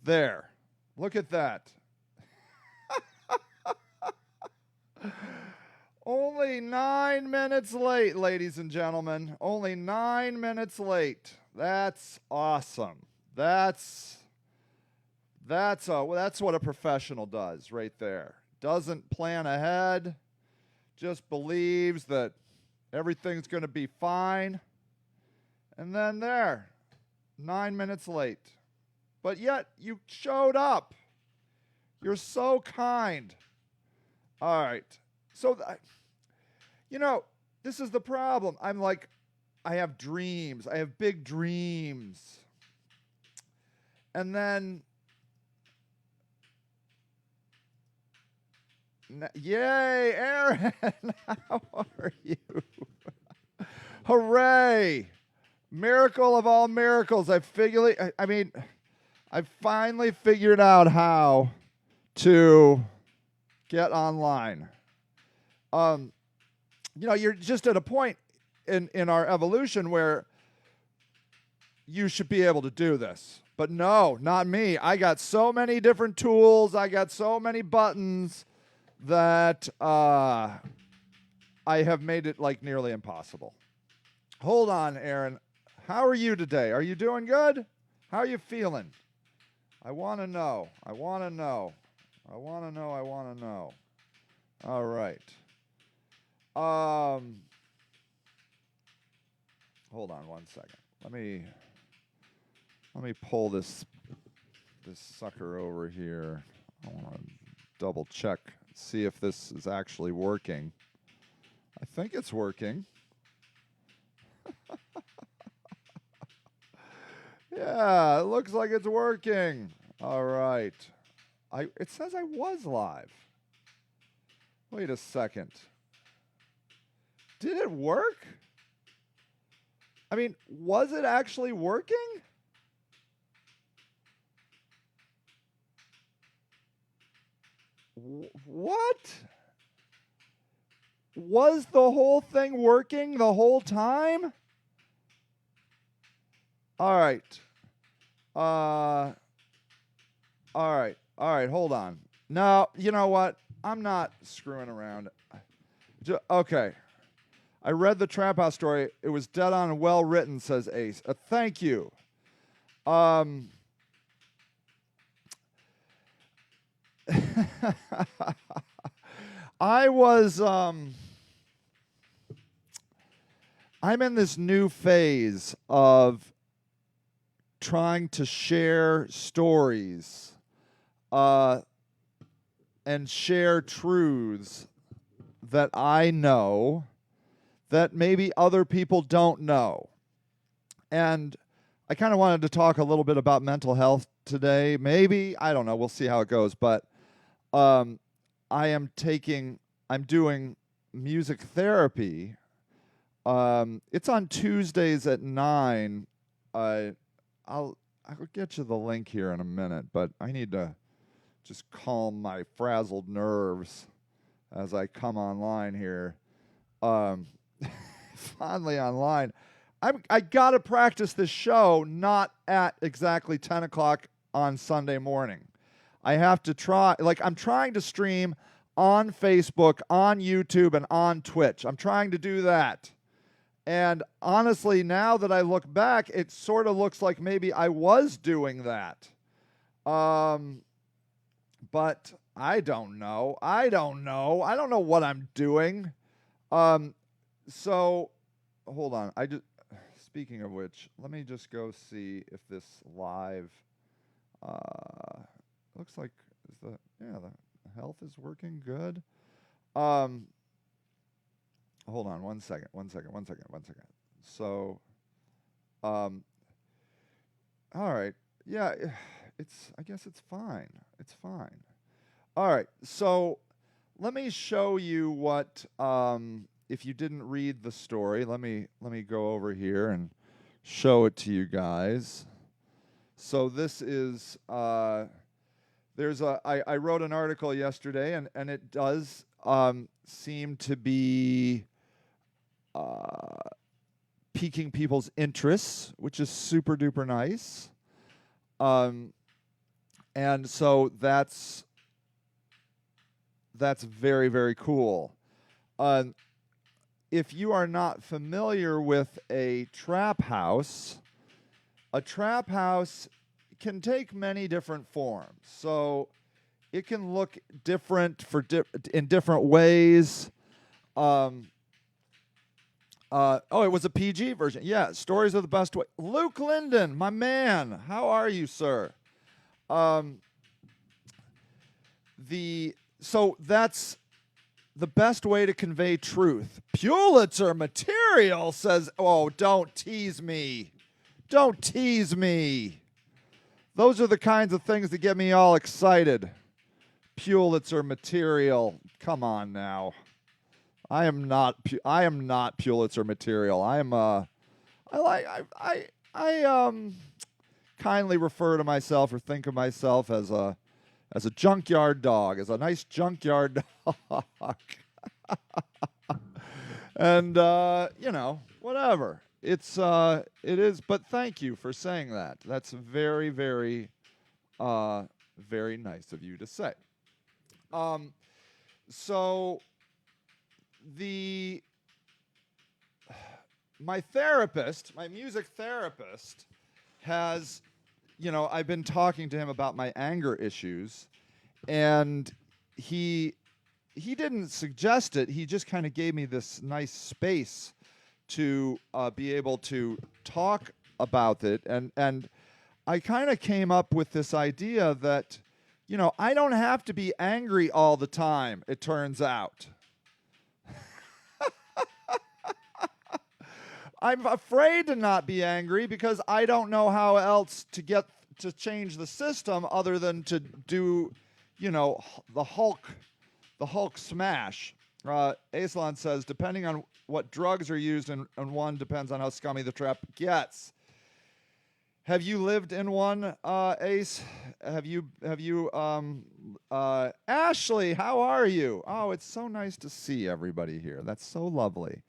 There. Look at that. Only 9 minutes late, ladies and gentlemen. Only 9 minutes late. That's awesome. That's what a professional does right there. Doesn't plan ahead, just believes that everything's going to be fine. And then there, 9 minutes late. But yet you showed up. You're so kind. All right. So, this is the problem. I'm like, I have dreams. I have big dreams. And then, yay, Aaron. How are you? Hooray. Miracle of all miracles. I finally figured out how to get online. You're just at a point in our evolution where you should be able to do this. But no, not me. I got so many different tools. I got so many buttons that I have made it like nearly impossible. Hold on, Aaron. How are you today? Are you doing good? How are you feeling? I want to know. I want to know. I want to know. I want to know. All right. Hold on one second. Let me pull this sucker over here. I want to double check, see if this is actually working. I think it's working. Yeah, it looks like it's working. All right. It says I was live. Wait a second. Did it work? I mean, was it actually working? What? Was the whole thing working the whole time? All right. All right. Hold on. No, you know what? I'm not screwing around. Okay. I read the Trap House story. It was dead on and well written, says Ace. Thank you. I'm in this new phase of trying to share stories and share truths that I know that maybe other people don't know. And I kind of wanted to talk a little bit about mental health today. Maybe, I don't know, we'll see how it goes. But I'm doing music therapy. It's on Tuesdays at 9. I'll get you the link here in a minute, but I need to just calm my frazzled nerves as I come online here. Finally online. I got to practice this show not at exactly 10 o'clock on Sunday morning. I have to try, I'm trying to stream on Facebook, on YouTube, and on Twitch. I'm trying to do that. And honestly, now that I look back, it sort of looks like maybe I was doing that. But I don't know. I don't know what I'm doing. So, hold on. Speaking of which, let me just go see if this live, looks like the health is working good. Hold on one second. So, all right. Yeah, I guess it's fine. It's fine. All right. So let me show you what, if you didn't read the story, let me go over here and show it to you guys. So this is, I wrote an article yesterday, and it does seem to be piquing people's interests, which is super duper nice. And so that's very, very cool. Uh, if you are not familiar with a trap house can take many different forms. So it can look different in different ways. It was a PG version. Yeah, stories are the best way. Luke Linden, my man, how are you, sir? So that's the best way to convey truth. Pulitzer material says, "Oh, don't tease me. Don't tease me." Those are the kinds of things that get me all excited. Pulitzer material. Come on now. I am not Pulitzer material. I kindly refer to myself or think of myself as a junkyard dog, as a nice junkyard dog. And whatever. It is, but thank you for saying that. That's very, very very nice of you to say. So my music therapist has, I've been talking to him about my anger issues, and he didn't suggest it. He just kind of gave me this nice space to be able to talk about it, and I kind of came up with this idea that, I don't have to be angry all the time, it turns out. I'm afraid to not be angry because I don't know how else to change the system other than to do, the Hulk smash. Aislon says, depending on what drugs are used in one depends on how scummy the trap gets. Have you lived in one, Ace? Have you, Ashley, how are you? Oh, it's so nice to see everybody here. That's so lovely.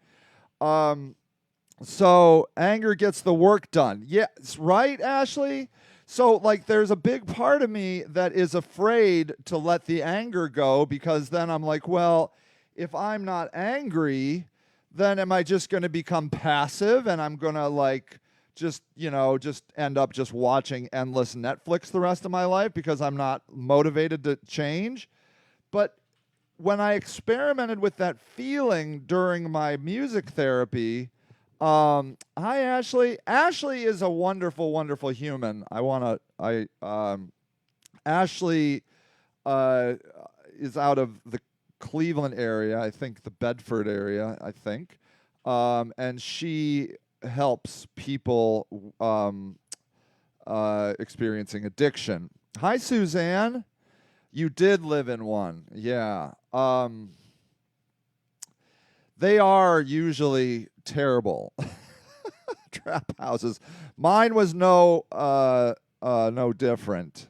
So anger gets the work done. Yes, right, Ashley? So, there's a big part of me that is afraid to let the anger go, because then I'm like, well, if I'm not angry, then am I just going to become passive and I'm going to just end up just watching endless Netflix the rest of my life because I'm not motivated to change? But when I experimented with that feeling during my music therapy, hi Ashley. Ashley is a wonderful, wonderful human. Ashley is out of the Cleveland area, I think the Bedford area, I think, and she helps people experiencing addiction. Hi Suzanne. You did live in one, yeah. They are usually terrible. Trap houses. Mine was no different.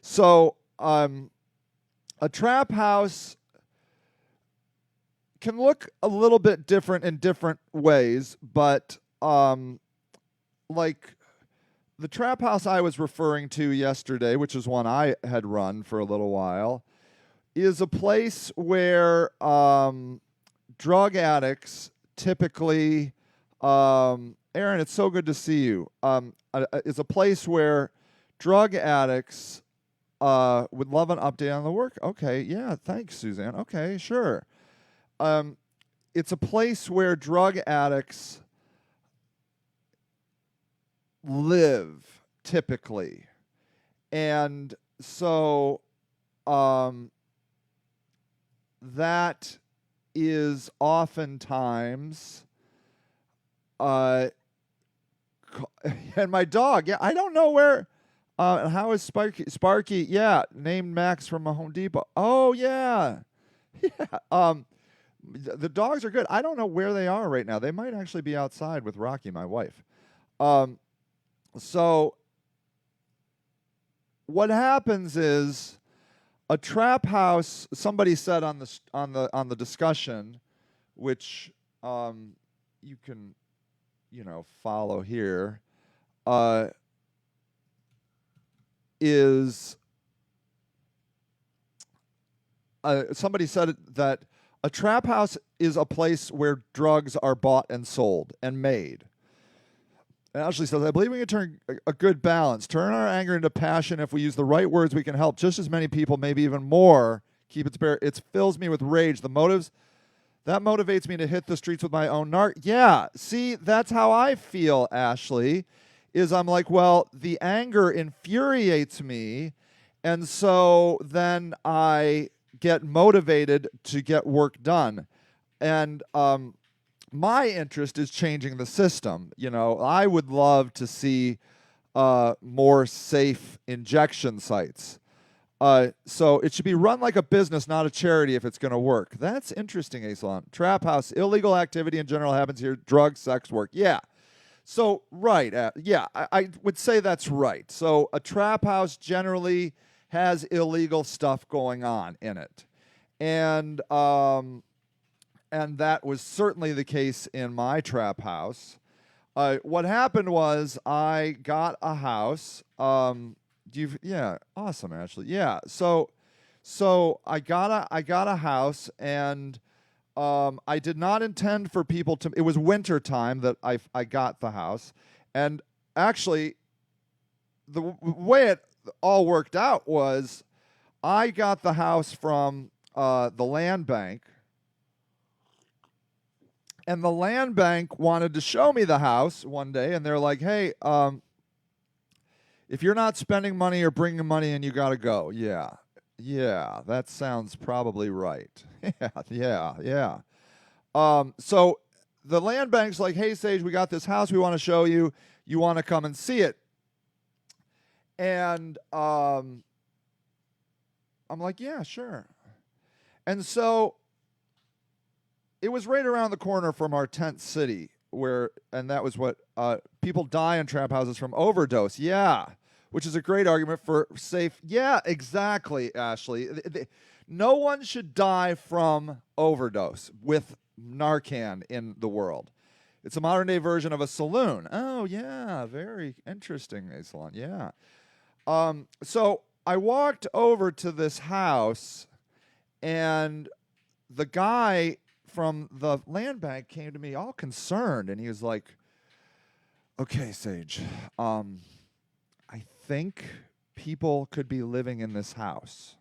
So a trap house can look a little bit different in different ways, but like the trap house I was referring to yesterday, which is one I had run for a little while, is a place where drug addicts typically, Aaron, it's so good to see you. Is a place where drug addicts would love an update on the work. Okay, yeah, thanks, Suzanne. Okay, sure. It's a place where drug addicts live typically, and so that is oftentimes and my dog, yeah, I don't know where how is Sparky, yeah, named Max from a Home Depot. Oh yeah. Yeah. The dogs are good. I don't know where they are right now. They might actually be outside with Rocky, my wife. So what happens is a trap house. Somebody said on the discussion, which you can follow here, is somebody said that a trap house is a place where drugs are bought and sold and made. And Ashley says, I believe we can turn a good balance, turn our anger into passion. If we use the right words, we can help just as many people, maybe even more, keep it spare. It fills me with rage. The motives, that motivates me to hit the streets with my own narc. Yeah, see, that's how I feel, Ashley, is I'm like, well, the anger infuriates me, and so then I get motivated to get work done. And my interest is changing the system. You know, I would love to see more safe injection sites. So it should be run like a business, not a charity, if it's going to work. That's interesting, Asalon. Trap house, illegal activity in general happens here. Drugs, sex, work. Yeah. So, right. Yeah, I would say that's right. So a trap house generally has illegal stuff going on in it. And that was certainly the case in my trap house. What happened was I got a house. Yeah, awesome, Ashley. Yeah, so I got a house, and I did not intend for people to. It was winter time that I got the house, and actually, the way it all worked out was, I got the house from the land bank. And the land bank wanted to show me the house one day, and they're like, hey, if you're not spending money or bringing money in, you got to go. Yeah, that sounds probably right. Yeah. So the land bank's like, hey, Sage, we got this house we want to show you. You want to come and see it? And I'm like, yeah, sure. And so it was right around the corner from our tent city, and that was what people die in trap houses from overdose. Yeah, which is a great argument for safe. Yeah, exactly, Ashley. No one should die from overdose with Narcan in the world. It's a modern day version of a saloon. Oh yeah, very interesting, a salon. Yeah. So I walked over to this house, and the guy from the land bank came to me all concerned, and he was like, okay, Sage, I think people could be living in this house.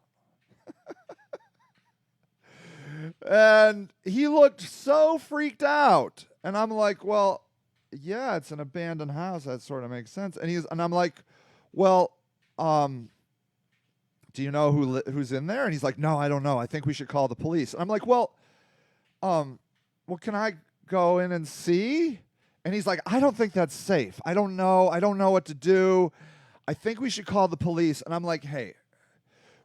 And he looked so freaked out, and I'm like, well, yeah, it's an abandoned house. That sort of makes sense. And I'm like, well, do you know who's in there? And he's like, no, I don't know. I think we should call the police. And I'm like, well, can I go in and see? And he's like, I don't think that's safe. I don't know what to do. I think we should call the police. And I'm like, hey,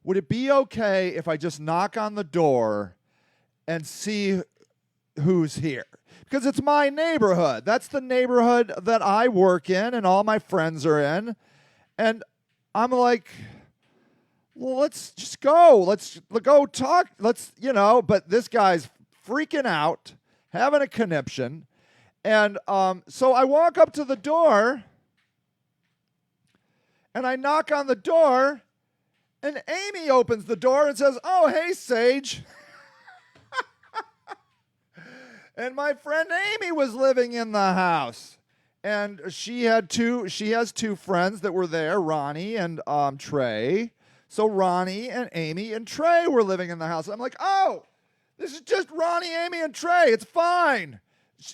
would it be okay if I just knock on the door and see who's here? Because it's my neighborhood. That's the neighborhood that I work in and all my friends are in. And I'm like, well, let's just go. Let's go talk. But this guy's freaking out, having a conniption. And so I walk up to the door, and I knock on the door, and Amy opens the door and says, oh, hey, Sage. And my friend Amy was living in the house. And she has two friends that were there, Ronnie and Trey. So Ronnie and Amy and Trey were living in the house. I'm like, oh, this is just Ronnie, Amy, and Trey. It's fine.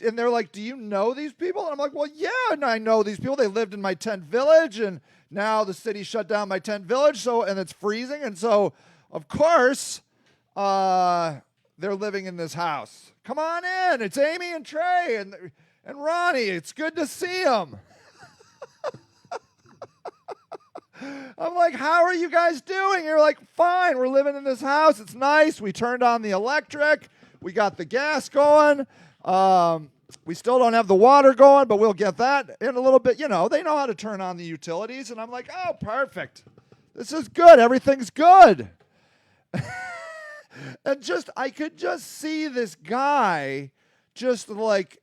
And they're like, do you know these people? And I'm like, well, yeah, and I know these people. They lived in my tent village, and now the city shut down my tent village, and it's freezing. And so, of course, they're living in this house. Come on in. It's Amy and Trey and Ronnie. It's good to see them. I'm like, how are you guys doing? You're like, fine. We're living in this house. It's nice. We turned on the electric. We got the gas going. We still don't have the water going, but we'll get that in a little bit. They know how to turn on the utilities. And I'm like, oh, perfect. This is good. Everything's good. And I could just see this guy just like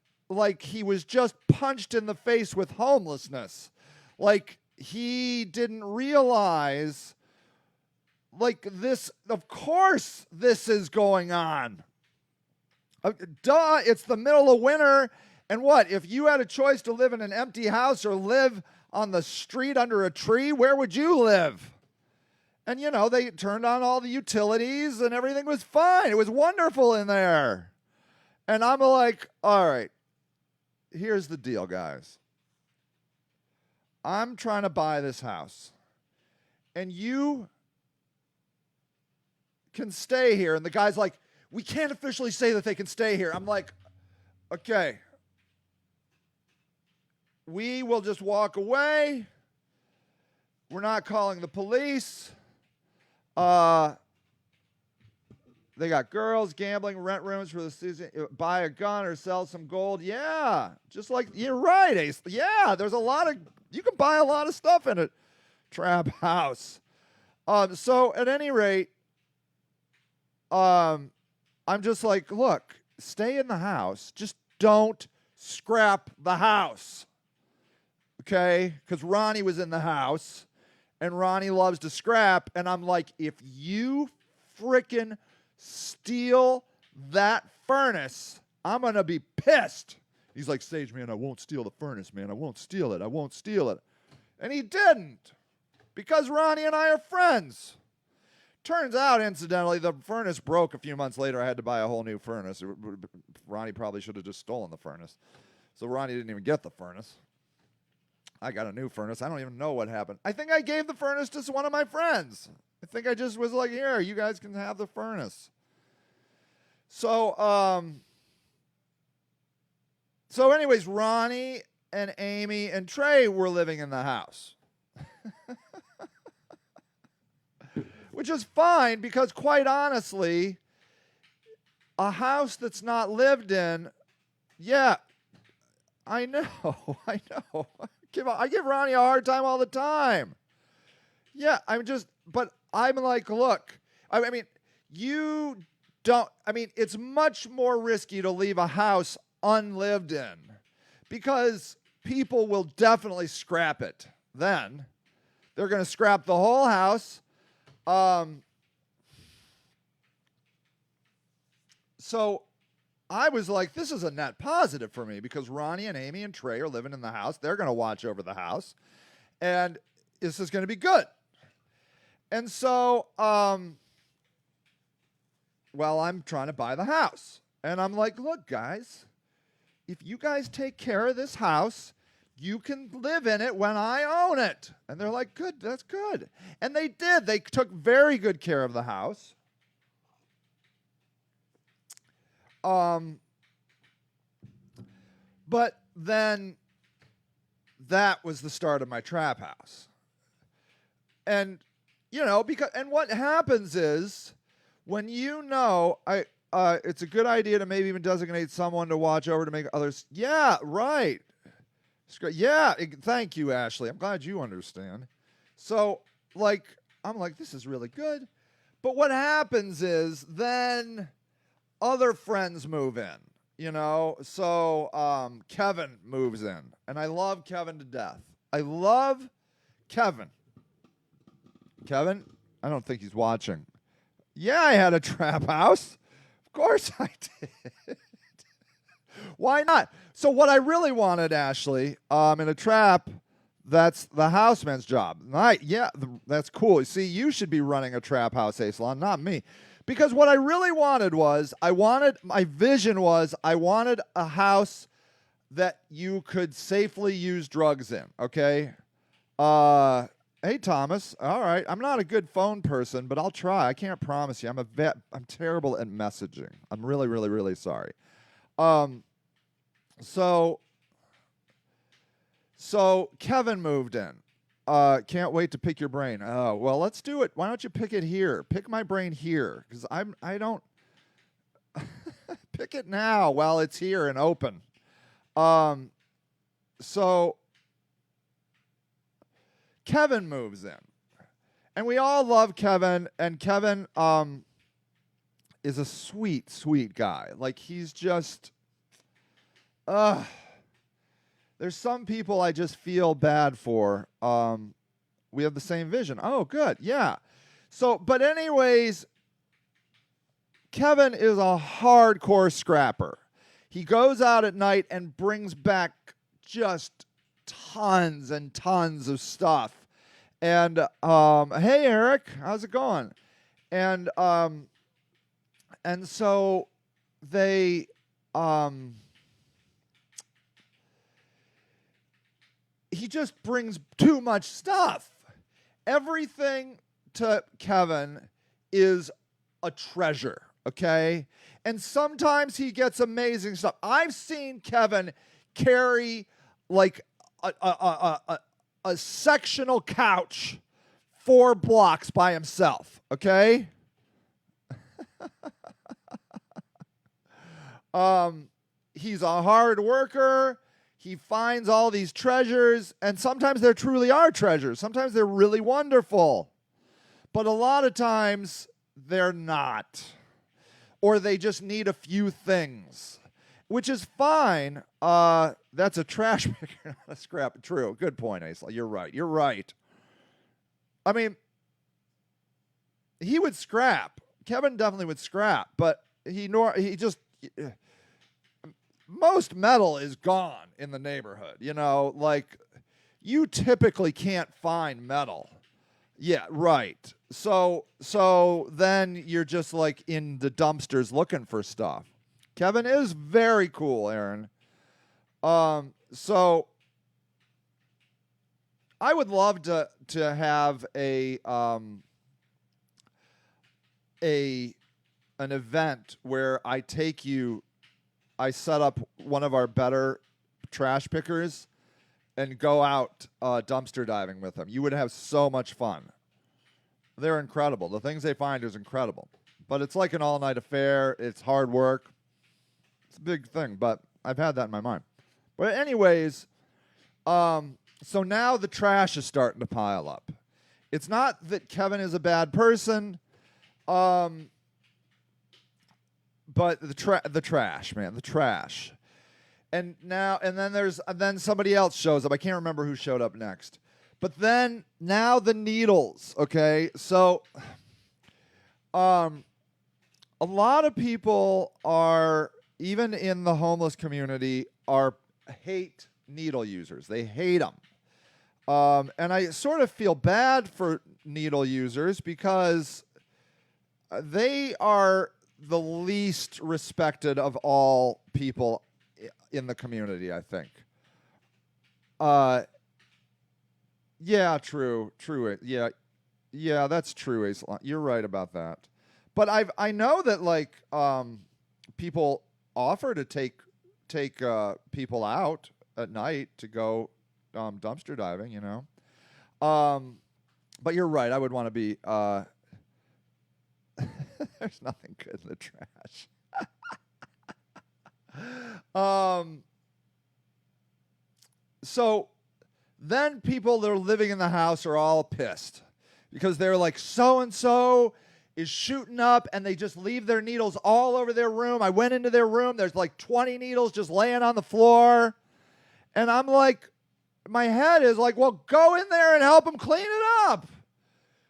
he was just punched in the face with homelessness. Like he didn't realize like this, of course this is going on. Duh, it's the middle of winter. And what? If you had a choice to live in an empty house or live on the street under a tree, where would you live? And, they turned on all the utilities and everything was fine. It was wonderful in there. And I'm like, all right, here's the deal, guys. I'm trying to buy this house. And you can stay here. And the guy's like, we can't officially say that they can stay here. I'm like, okay. We will just walk away. We're not calling the police. They got girls, gambling, rent rooms for the season, buy a gun or sell some gold. Yeah, just like, you're right, Ace. Yeah, there's you can buy a lot of stuff in a trap house. So at any rate, I'm just like, look, stay in the house. Just don't scrap the house. Okay? Because Ronnie was in the house, and Ronnie loves to scrap. And I'm like, if you frickin' steal that furnace, I'm going to be pissed. He's like, Sage, man, I won't steal the furnace, man. I won't steal it. I won't steal it. And he didn't, because Ronnie and I are friends. Turns out, incidentally, the furnace broke a few months later. I had to buy a whole new furnace. Ronnie probably should have just stolen the furnace. So Ronnie didn't even get the furnace. I got a new furnace. I don't even know what happened. I think I gave the furnace to one of my friends. I think I just was like, here, you guys can have the furnace. So anyways, Ronnie and Amy and Trey were living in the house. Which is fine, because quite honestly, a house that's not lived in, yeah, I know. I give Ronnie a hard time all the time. Yeah, but I'm like, look, I mean, it's much more risky to leave a house unlived in, because people will definitely scrap it. Then they're going to scrap the whole house. So I was like, this is a net positive for me, because Ronnie and Amy and Trey are living in the house. They're going to watch over the house, and this is going to be good. And so, I'm trying to buy the house, and I'm like, look, guys, if you guys take care of this house, you can live in it when I own it. And they're like, good, that's good. And they did. They took very good care of the house. But then that was the start of my trap house. And, and what happens is, when it's a good idea to maybe even designate someone to watch over to make others. Yeah, right. Yeah, thank you, Ashley. I'm glad you understand. So, I'm like, this is really good. But what happens is, then other friends move in, So, Kevin moves in. And I love Kevin to death. I love Kevin. Kevin, I don't think he's watching. Yeah, I had a trap house. Of course I did. Why not? So what I really wanted, Ashley, in a trap, that's the houseman's job. That's cool. See, you should be running a trap house, Asalon, not me. Because what I really wanted was, my vision was, I wanted a house that you could safely use drugs in, okay? Hey, Thomas. All right. I'm not a good phone person, but I'll try. I can't promise you. I'm terrible at messaging. I'm really, really, really sorry. So Kevin moved in. Can't wait to pick your brain. Oh, well, let's do it. Why don't you pick it here? Pick my brain here, because I don't pick it now while it's here and open. So Kevin moves in, and we all love Kevin, and Kevin is a sweet, sweet guy. Like, he's just, there's some people I just feel bad for. We have the same vision. Oh, good. Yeah. So, but anyways, Kevin is a hardcore scrapper. He goes out at night and brings back just tons and tons of stuff. And hey, Eric, how's it going? And so they he just brings too much stuff. Everything to Kevin is a treasure, okay? And sometimes he gets amazing stuff. I've seen Kevin carry like a sectional couch 4 blocks by himself, okay? He's a hard worker. He finds all these treasures, and sometimes there truly are treasures. Sometimes they're really wonderful. But a lot of times they're not. Or they just need a few things, which is fine. That's a trash picker, not a scrap. True. Good point, Aisla. You're right. You're right. I mean, he would scrap. Kevin definitely would scrap, but he just most metal is gone in the neighborhood. You know, like you typically can't find metal. Yeah, right. So then you're just like in the dumpsters looking for stuff. Kevin is very cool, Aaron. So I would love to have an event where I set up one of our better trash pickers and go out dumpster diving with them. You would have so much fun. They're incredible. The things they find is incredible. But it's like an all-night affair. It's hard work. It's a big thing, but I've had that in my mind. But anyways, so now the trash is starting to pile up. It's not that Kevin is a bad person, but the trash, man, the trash. And then somebody else shows up. I can't remember who showed up next. But then now the needles, okay? So a lot of people are, even in the homeless community, hate needle users. They hate them. And I sort of feel bad for needle users because they are the least respected of all people in the community, I think. Yeah, true. Yeah, that's true. You're right about that. But I know that like people offer to take people out at night to go dumpster diving, you know. But you're right. I would want to be. There's nothing good in the trash. So then people that are living in the house are all pissed because they're like, so-and-so is shooting up, and they just leave their needles all over their room. I went into their room. There's like 20 needles just laying on the floor. And I'm like, my head is like, well, go in there and help them clean it up.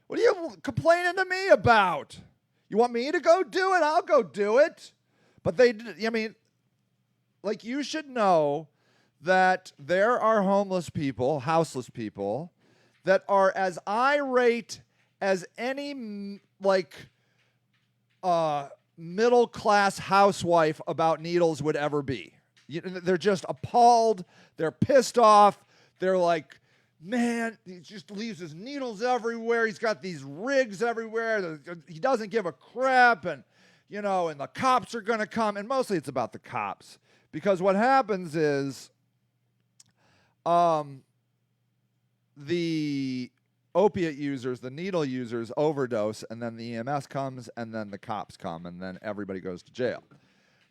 What are you complaining to me about? You want me to go do it? I'll go do it. But like you should know that there are homeless people, houseless people, that are as irate as any middle-class housewife about needles would ever be. They're just appalled. They're pissed off. They're like, man, he just leaves his needles everywhere. He's got these rigs everywhere. He doesn't give a crap. And, and the cops are going to come. And mostly it's about the cops. Because what happens is the opiate users, the needle users overdose, and then the EMS comes, and then the cops come, and then everybody goes to jail.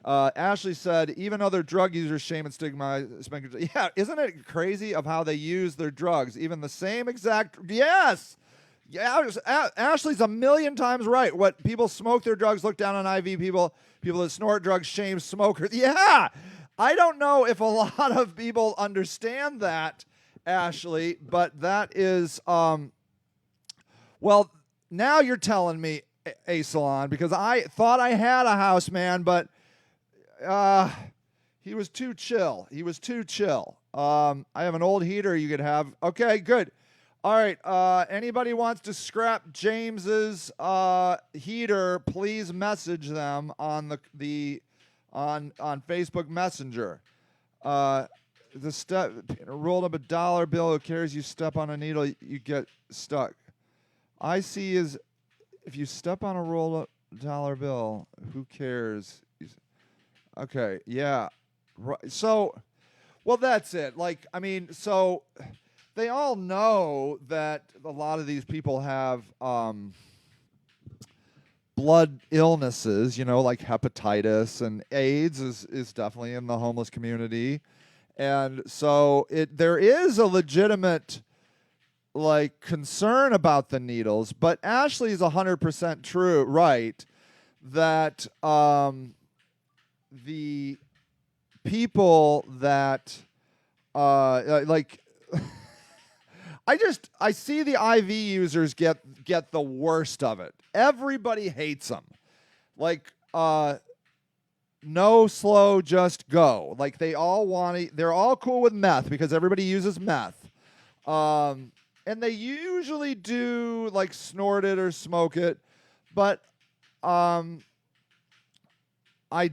Ashley said, even other drug users shame and stigma. Yeah, isn't it crazy of how they use their drugs? Even the same exact, yes. Yeah, Ashley's a million times right. What people smoke their drugs, look down on IV people that snort drugs, shame smokers. Yeah, I don't know if a lot of people understand that, Ashley, but that is, well, now you're telling me a salon, because I thought I had a house man, but he was too chill. He was too chill. I have an old heater you could have. Okay, good. All right. Anybody wants to scrap James's heater? Please message them on on Facebook Messenger. The step rolled up a dollar bill. Who cares? You step on a needle, you get stuck. I see is if you step on a rolled up dollar bill, who cares? Okay, yeah. Right. So, well, that's it. Like, I mean, so they all know that a lot of these people have blood illnesses, like hepatitis, and AIDS is definitely in the homeless community. And so there is a legitimate concern about the needles, but Ashley is 100% true, right, that the people that I see the IV users get the worst of it. Everybody hates them. No slow, just go. They're all cool with meth because everybody uses meth. And they usually do snort it or smoke it. But I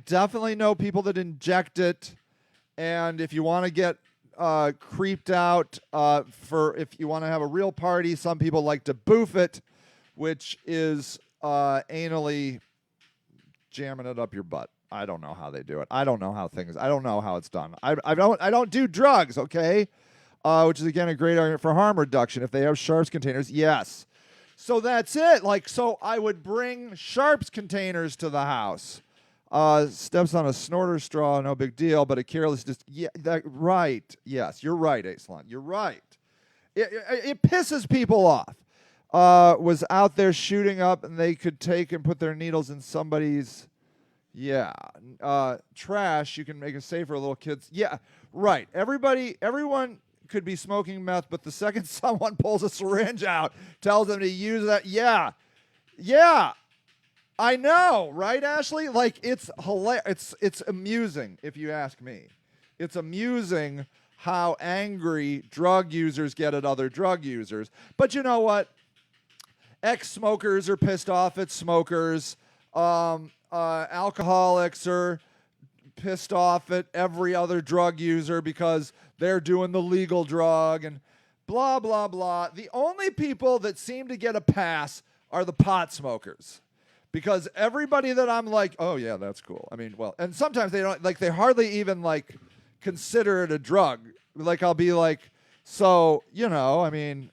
definitely know people that inject it. And if you want to get creeped out if you want to have a real party, some people like to boof it, which is anally jamming it up your butt. I don't know how they do it. I don't know how it's done. I don't do drugs, okay? Which is again a great argument for harm reduction. If they have sharps containers, yes. So that's it. So I would bring sharps containers to the house. Steps on a snorter straw, no big deal, but a careless right. Yes, you're right, Aislinn. You're right. It pisses people off. Was out there shooting up, and they could take and put their needles in somebody's trash. You can make it safe for little kids. Yeah, right. Everyone could be smoking meth, but the second someone pulls a syringe out, tells them to use that, yeah. I know, right, Ashley? It's hilarious. It's amusing, if you ask me. It's amusing how angry drug users get at other drug users. But you know what? Ex-smokers are pissed off at smokers. Alcoholics are pissed off at every other drug user because they're doing the legal drug and blah, blah, blah. The only people that seem to get a pass are the pot smokers. Because everybody that I'm oh yeah, that's cool. I mean, well, and sometimes they don't they hardly even consider it a drug. I'll be so, I mean,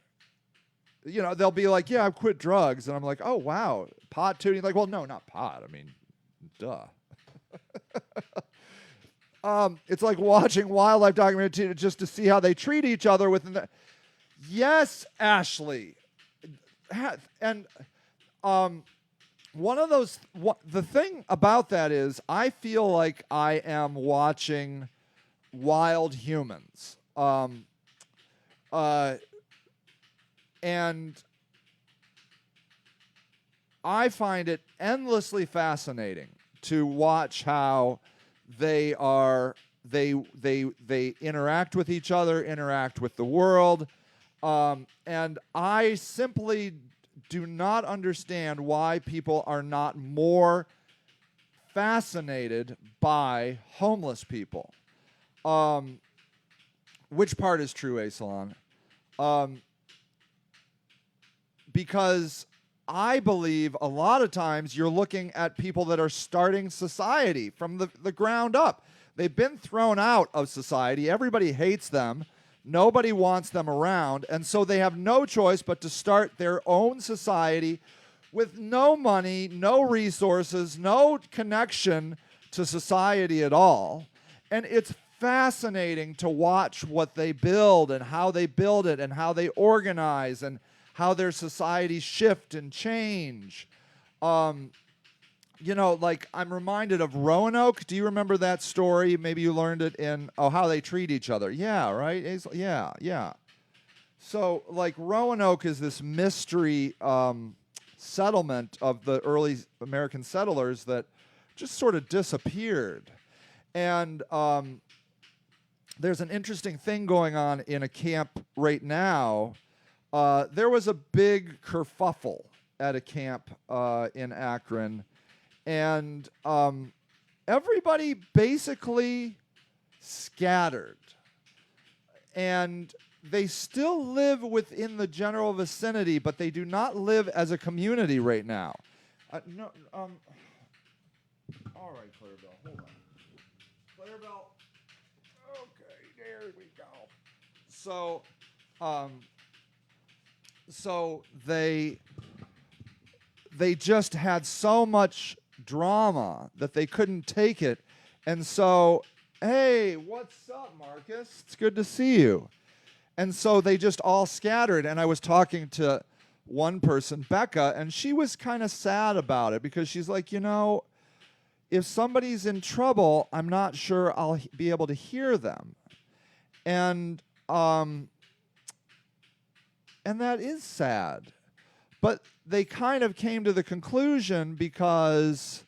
they'll be yeah, I've quit drugs, and I'm oh wow, pot too. Well, no, not pot. I mean, duh. It's like watching wildlife documentary just to see how they treat each other within the. Yes, Ashley, and one of those. The thing about that is, I feel like I am watching wild humans, and I find it endlessly fascinating to watch how they interact with each other, interact with the world, and I simply do not understand why people are not more fascinated by homeless people. Which part is true, Aislinn? Because I believe a lot of times you're looking at people that are starting society from the ground up. They've been thrown out of society. Everybody hates them. Nobody wants them around. And so they have no choice but to start their own society with no money, no resources, no connection to society at all. And it's fascinating to watch what they build and how they build it and how they organize and how their societies shift and change. I'm reminded of Roanoke. Do you remember that story? Maybe you learned it in how they treat each other. Yeah, right? Yeah. So, Roanoke is this mystery settlement of the early American settlers that just sort of disappeared. And there's an interesting thing going on in a camp right now. There was a big kerfuffle at a camp in Akron, and everybody basically scattered. And they still live within the general vicinity, but they do not live as a community right now. All right, Clarabelle, hold on. Clarabelle, okay, there we go. So they just had so much drama that they couldn't take it, and so, hey, what's up, Marcus? It's good to see you. And so they just all scattered, and I was talking to one person, Becca, and she was kind of sad about it because she's like, if somebody's in trouble, I'm not sure I'll be able to hear them. And that is sad. But they kind of came to the conclusion because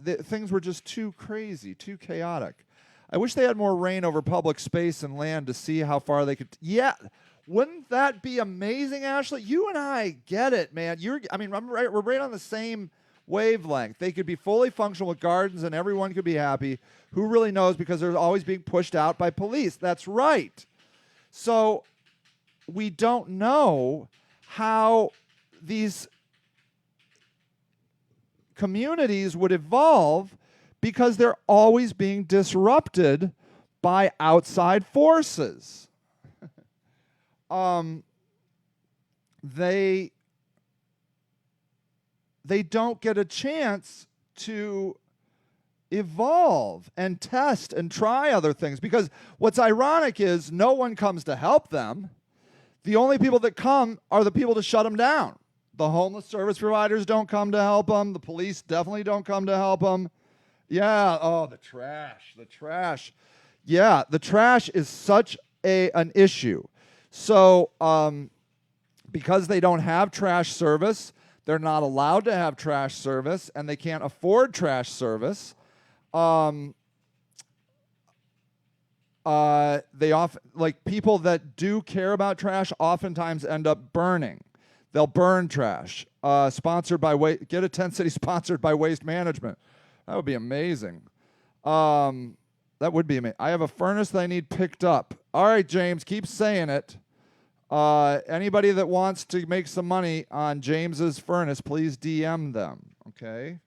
things were just too crazy, too chaotic. I wish they had more reign over public space and land to see how far they could. Yeah, wouldn't that be amazing, Ashley? You and I get it, man. We're right on the same wavelength. They could be fully functional with gardens and everyone could be happy. Who really knows, because they're always being pushed out by police. That's right. So we don't know how these communities would evolve because they're always being disrupted by outside forces. They don't get a chance to evolve and test and try other things, because what's ironic is no one comes to help them. The only people that come are the people to shut them down. The homeless service providers don't come to help them. The police definitely don't come to help them. Yeah, the trash. Yeah, the trash is such an issue. So because they don't have trash service, they're not allowed to have trash service, and they can't afford trash service. They often, like, people that do care about trash oftentimes end up burning. They'll burn trash. Sponsored by get a tent city sponsored by Waste Management. That would be amazing. That would be amazing. I have a furnace that I need picked up. All right, James, keep saying it. Anybody that wants to make some money on James's furnace, please DM them. Okay.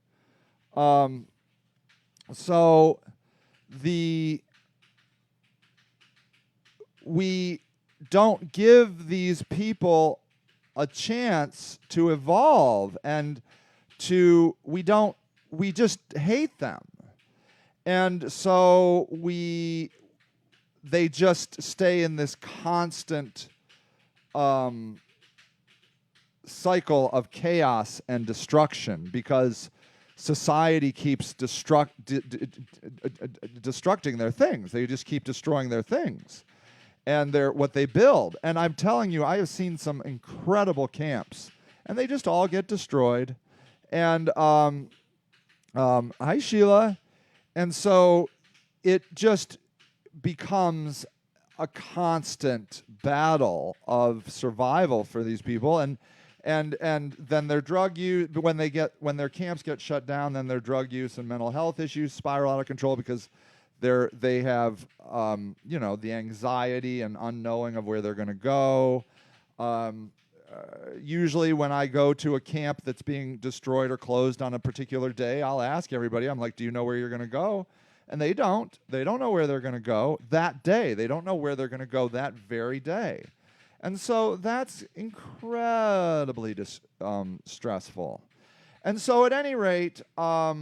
So we don't give these people a chance to evolve, and we just hate them. And so they just stay in this constant cycle of chaos and destruction, because society keeps destructing their things. They just keep destroying their things and what they build. And I'm telling you, I have seen some incredible camps, and they just all get destroyed. And hi, Sheila. And so it just becomes a constant battle of survival for these people, and then their drug use, when their camps get shut down, then their drug use and mental health issues spiral out of control, because they have the anxiety and unknowing of where they're going to go. Usually when I go to a camp that's being destroyed or closed on a particular day, I'll ask everybody, I'm like, do you know where you're going to go? And they don't. They don't know where they're going to go that day. They don't know where they're going to go that very day. And so that's incredibly stressful. And so at any rate, I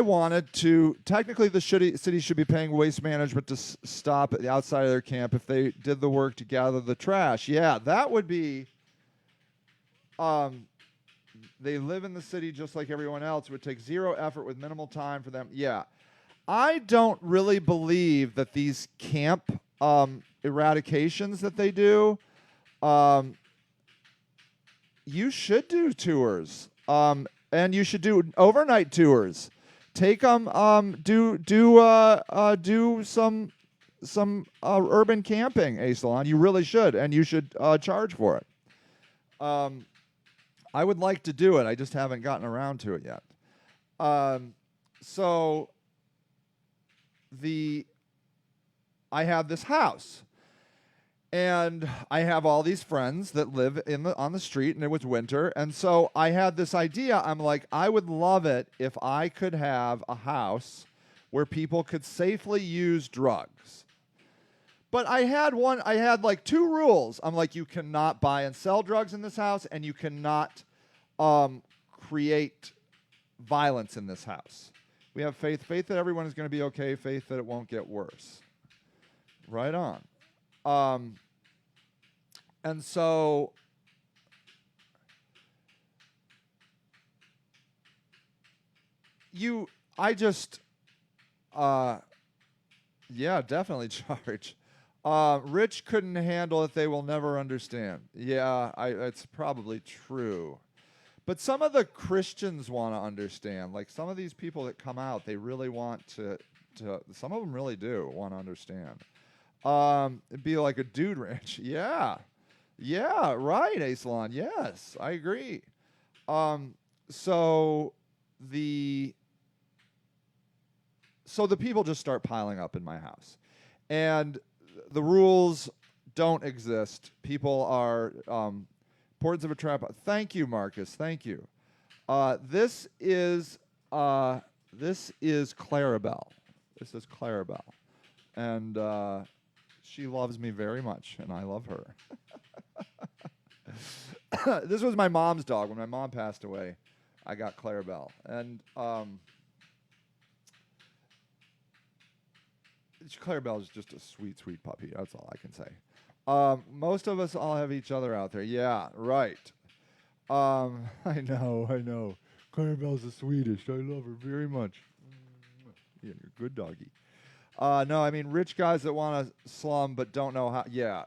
wanted to, technically the city should be paying Waste Management to stop at the outside of their camp if they did the work to gather the trash. Yeah, that would be, they live in the city just like everyone else. It would take zero effort with minimal time for them. Yeah. I don't really believe that these camp eradications that they do, you should do tours, and you should do overnight tours. Take them, do some urban camping, Aisalon. You really should, and you should charge for it. I would like to do it. I just haven't gotten around to it yet. So I have this house, and I have all these friends that live on the street, and it was winter, and so I had this idea. I'm like, I would love it if I could have a house where people could safely use drugs. But I had like 2 rules. I'm like, you cannot buy and sell drugs in this house, and you cannot create violence in this house. We have faith that everyone is going to be okay, faith that it won't get worse. Right on. And so yeah, definitely charge. Rich couldn't handle it, they will never understand. Yeah, it's probably true. But some of the Christians want to understand. Like some of these people that come out, they really want to some of them really do want to understand. It'd be like a dude ranch. Yeah. Yeah, right, Aisalon. Yes, I agree. So the people just start piling up in my house. And the rules don't exist. People are ports of a trap. Thank you, Marcus. Thank you. This is Clarabelle. This is Clarabelle. And she loves me very much, and I love her. This was my mom's dog. When my mom passed away, I got Clarabelle. And Clarabelle is just a sweet, sweet puppy. That's all I can say. Most of us all have each other out there. Yeah, right. I know. Clarabelle's the sweetest. I love her very much. Yeah, you're a good doggy. No, I mean rich guys that want to slum but don't know how. Yeah.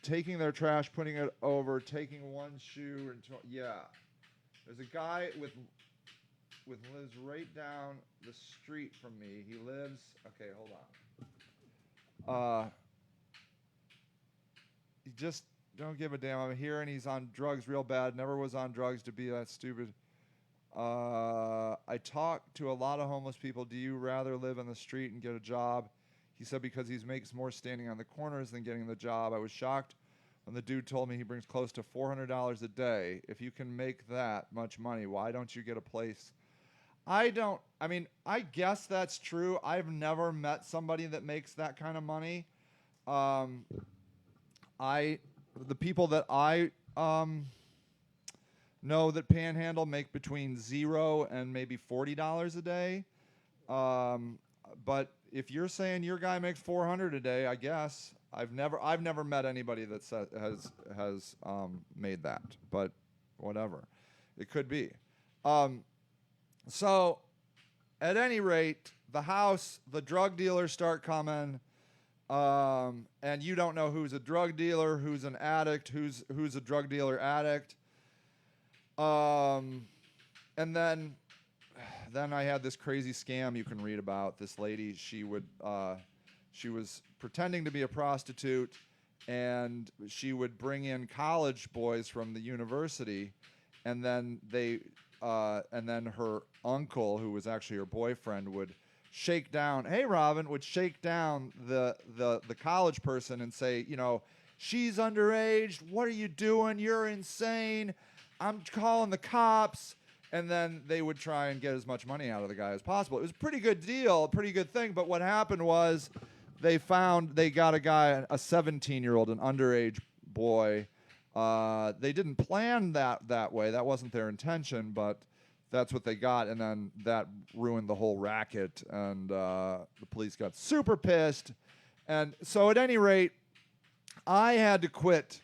Taking their trash, putting it over, taking one shoe, and yeah. There's a guy lives right down the street from me. He lives. Okay, hold on. He just don't give a damn. I'm here and he's on drugs real bad. Never was on drugs to be that stupid. I talk to a lot of homeless people. Do you rather live on the street and get a job? He said because he makes more standing on the corners than getting the job. I was shocked when the dude told me he brings close to $400 a day. If you can make that much money, why don't you get a place? I guess that's true. I've never met somebody that makes that kind of money. The people that I know that panhandle make between $0 and maybe $40 a day. But if you're saying your guy makes $400 a day, I guess I've never met anybody that has made that. But whatever, it could be. So, at any rate, the house, the drug dealers start coming, and you don't know who's a drug dealer, who's an addict, who's a drug dealer addict. And then I had this crazy scam you can read about. This lady, she was pretending to be a prostitute, and she would bring in college boys from the university, and then her uncle, who was actually her boyfriend, would shake down the college person and say, she's underage. What are you doing? You're insane. I'm calling the cops. And then they would try and get as much money out of the guy as possible. It was a pretty good deal, a pretty good thing. But what happened was they got a guy, a 17-year-old, an underage boy. They didn't plan that way. That wasn't their intention, but that's what they got. And then that ruined the whole racket. And the police got super pissed. And so at any rate, I had to quit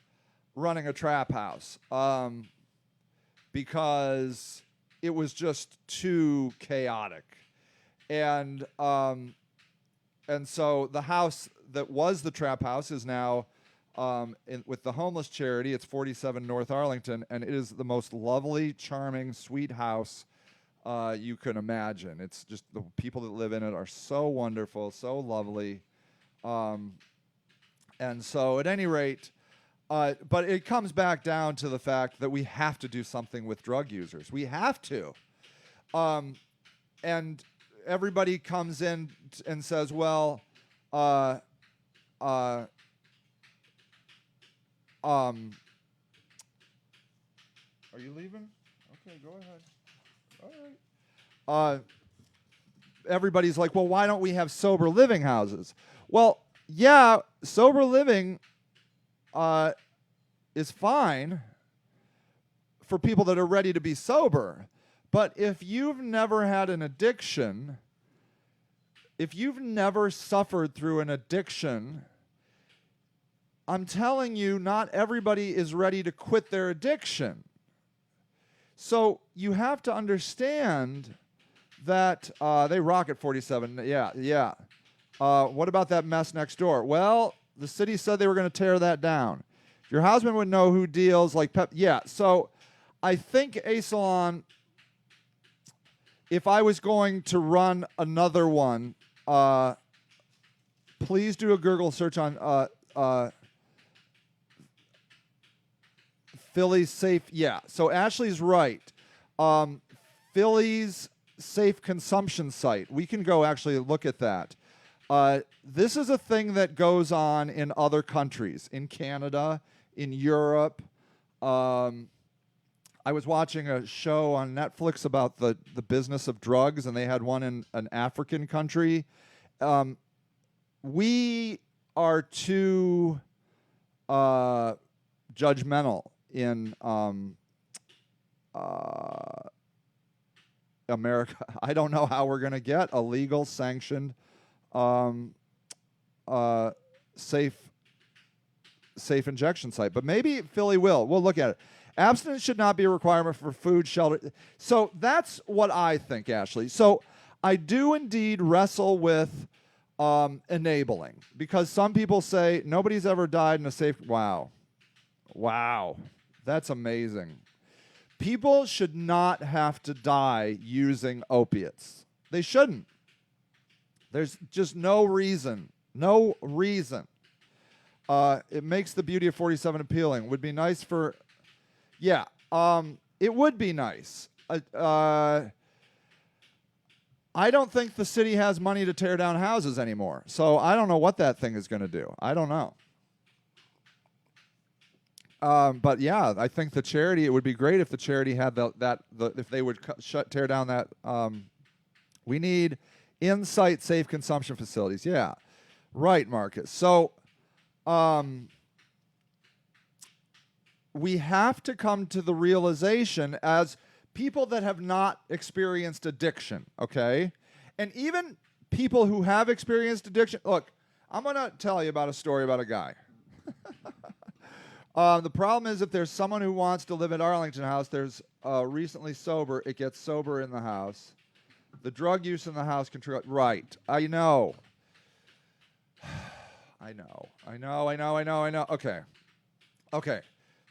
running a trap house because it was just too chaotic. And so the house that was the trap house is now with the homeless charity. It's 47 North Arlington, and it is the most lovely, charming, sweet house you can imagine. It's just the people that live in it are so wonderful, so lovely. And so at any rate, but it comes back down to the fact that we have to do something with drug users. We have to. And everybody comes in and says, well, are you leaving? Okay, go ahead. All right. Everybody's like, well, why don't we have sober living houses? Well, yeah, sober living is fine for people that are ready to be sober. But if you've never had an addiction, if you've never suffered through an addiction, I'm telling you, not everybody is ready to quit their addiction. So you have to understand that they rock at 47. Yeah. What about that mess next door? Well, the city said they were going to tear that down. Your husband would know who deals like Pep. Yeah, so I think A-Salon, if I was going to run another one, please do a Google search on Philly's safe. Yeah, so Ashley's right. Philly's safe consumption site. We can go actually look at that. This is a thing that goes on in other countries, in Canada, in Europe. I was watching a show on Netflix about the business of drugs, and they had one in an African country. We are too judgmental in America. I don't know how we're going to get a legal, sanctioned, safe injection site. But maybe Philly will. We'll look at it. Abstinence should not be a requirement for food, shelter. So that's what I think, Ashley. So I do indeed wrestle with enabling, because some people say nobody's ever died in a safe. Wow. That's amazing. People should not have to die using opiates. They shouldn't. There's just no reason. No reason. It makes the beauty of 47 appealing. Would be nice for... Yeah, it would be nice. I don't think the city has money to tear down houses anymore. So I don't know what that thing is going to do. I don't know. But yeah, I think the charity, it would be great if the charity had if they would tear down that. We need in-site safe consumption facilities. Yeah, right, Marcus. So we have to come to the realization as people that have not experienced addiction, okay? And even people who have experienced addiction. Look, I'm going to tell you about a story about a guy. The problem is if there's someone who wants to live at Arlington House, there's recently sober, it gets sober in the house. The drug use in the house control. Right. I know. I know. Okay.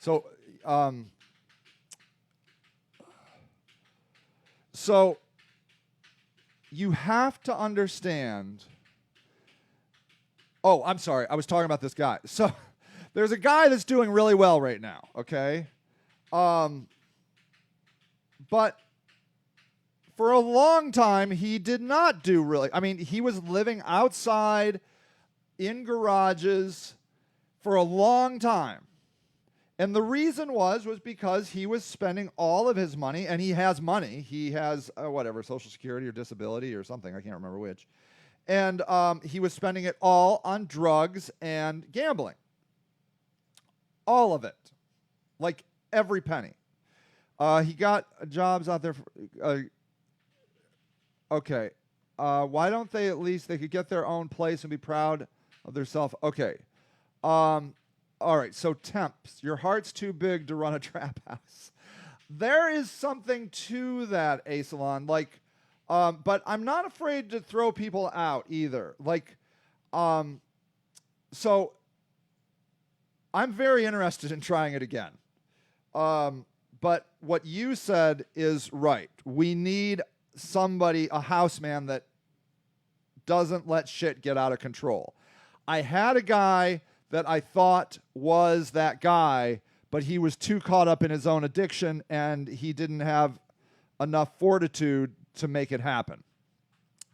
So, so you have to understand. Oh, I'm sorry. I was talking about this guy. So there's a guy that's doing really well right now, okay? But for a long time, he did not do really. I mean, he was living outside in garages for a long time. And the reason was because he was spending all of his money, and he has money. He has, Social Security or disability or something. I can't remember which. And he was spending it all on drugs and gambling. All of it. Like every penny. He got jobs out there. Okay. Why don't they they could get their own place and be proud of themselves? Okay. All right, so temps, your heart's too big to run a trap house. there is something to that, Asalon. Like, but I'm not afraid to throw people out either. Like, so I'm very interested in trying it again. But what you said is right. We need somebody, a houseman that doesn't let shit get out of control. I had a guy that I thought was that guy, but he was too caught up in his own addiction and he didn't have enough fortitude to make it happen.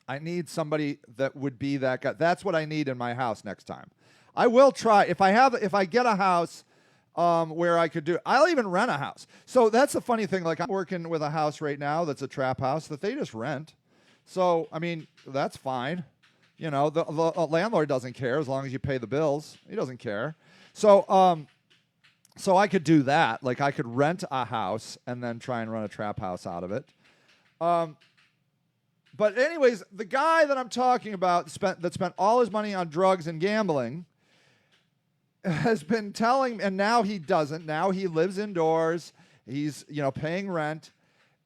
I need somebody that would be that guy. That's what I need in my house next time. I will try. If I get a house where I could do, I'll even rent a house. So that's the funny thing. Like, I'm working with a house right now that's a trap house that they just rent. So, I mean, that's fine. You know, the landlord doesn't care as long as you pay the bills. He doesn't care. So, so I could do that. Like, I could rent a house and then try and run a trap house out of it. But anyways, the guy that I'm talking about that spent all his money on drugs and gambling has been telling, and now he doesn't. Now he lives indoors. He's, you know, paying rent.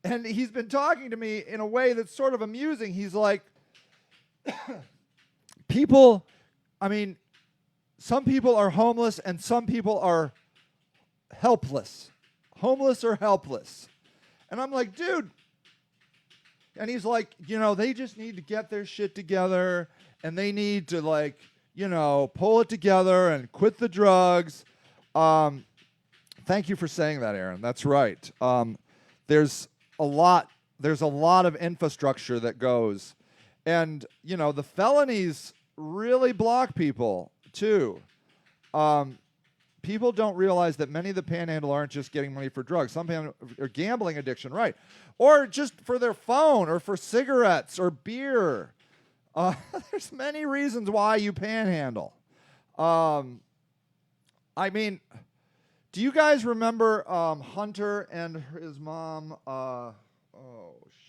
And he's been talking to me in a way that's sort of amusing. He's like, people, I mean, some people are homeless and some people are helpless. Homeless or helpless. And I'm like, dude. And he's like, you know, they just need to get their shit together and they need to, like, you know, pull it together and quit the drugs. Thank you for saying that, Aaron. That's right. There's a lot of infrastructure that goes. And, you know, the felonies really block people, too. People don't realize that many of the panhandle aren't just getting money for drugs. Some are gambling addiction, right? Or just for their phone or for cigarettes or beer. There's many reasons why you panhandle. I mean, do you guys remember Hunter and his mom? Oh,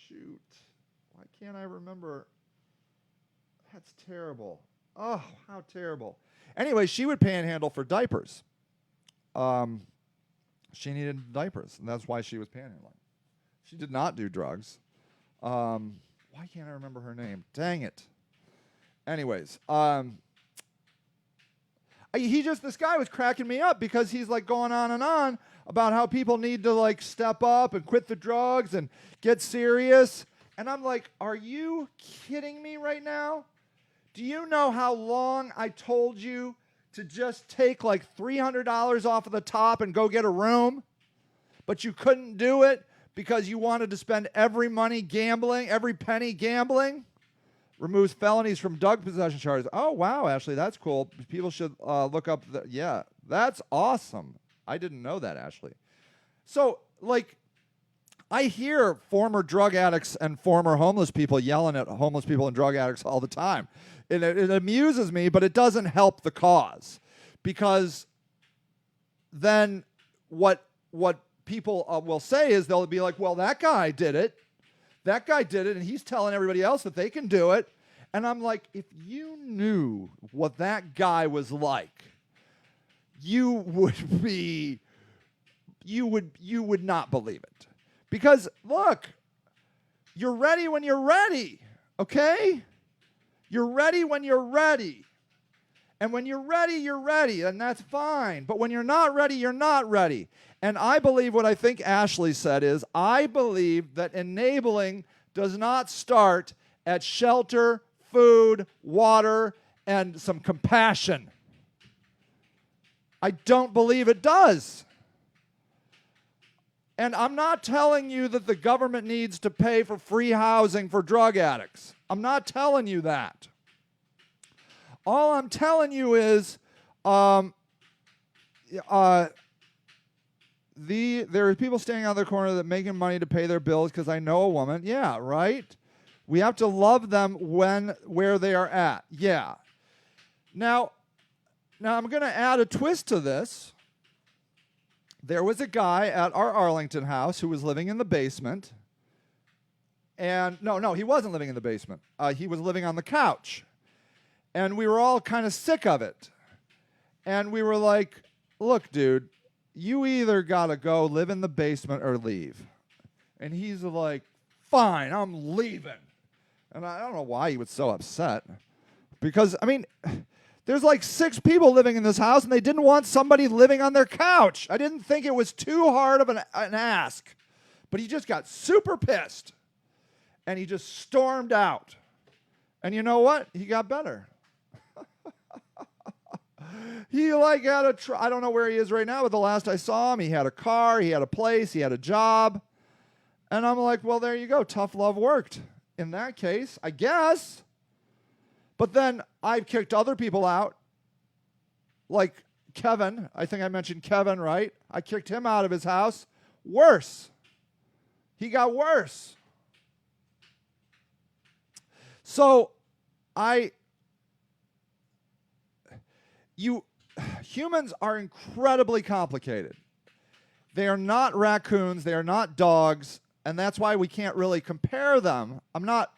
shoot. Why can't I remember? That's terrible. Oh, how terrible. Anyway, she would panhandle for diapers. She needed diapers, and that's why she was panhandling. She did not do drugs. Why can't I remember her name? Dang it. Anyways, this guy was cracking me up because he's like going on and on about how people need to like step up and quit the drugs and get serious. And I'm like, are you kidding me right now? Do you know how long I told you to just take like $300 off of the top and go get a room? But you couldn't do it because you wanted to spend every penny gambling? Removes felonies from drug possession charges. Oh, wow, Ashley, that's cool. People should look up. Yeah, that's awesome. I didn't know that, Ashley. So, like, I hear former drug addicts and former homeless people yelling at homeless people and drug addicts all the time. It amuses me, but it doesn't help the cause. Because then what people will say is they'll be like, well, that guy did it. That guy did it, and he's telling everybody else that they can do it. And I'm like, if you knew what that guy was like, you would not believe it. Because, look, you're ready when you're ready, okay? You're ready when you're ready. And when you're ready, and that's fine. But when you're not ready, you're not ready. And I believe what I think Ashley said is, I believe that enabling does not start at shelter, food, water, and some compassion. I don't believe it does. And I'm not telling you that the government needs to pay for free housing for drug addicts. I'm not telling you that. All I'm telling you is there are people standing out of the corner that making money to pay their bills because I know a woman. Yeah, right? We have to love them where they are at. Yeah. Now I'm going to add a twist to this. There was a guy at our Arlington house who was living in the basement. And no, he wasn't living in the basement. He was living on the couch. And we were all kind of sick of it. And we were like, look, dude, you either got to go live in the basement or leave. And he's like, fine, I'm leaving. And I don't know why he was so upset. Because, I mean, there's like 6 people living in this house, and they didn't want somebody living on their couch. I didn't think it was too hard of an ask. But he just got super pissed. And he just stormed out. And you know what? He got better. He like had I don't know where he is right now, but the last I saw him, he had a car, he had a place, he had a job. And I'm like, well, there you go. Tough love worked. In that case, I guess. But then I've kicked other people out. Like Kevin. I think I mentioned Kevin, right? I kicked him out of his house. Worse. He got worse. So humans are incredibly complicated. They are not raccoons, they are not dogs, and that's why we can't really compare them. I'm not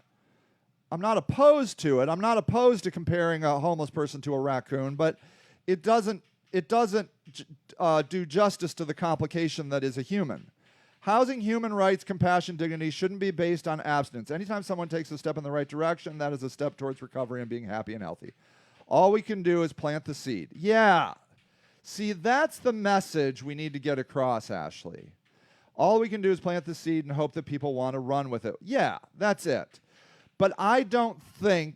opposed to it. I'm not opposed to comparing a homeless person to a raccoon, but it doesn't do justice to the complication that is a human. Housing, human rights, compassion, dignity shouldn't be based on abstinence. Anytime someone takes a step in the right direction, that is a step towards recovery and being happy and healthy. All we can do is plant the seed. Yeah. See, that's the message we need to get across, Ashley. All we can do is plant the seed and hope that people want to run with it. Yeah, that's it. But I don't think,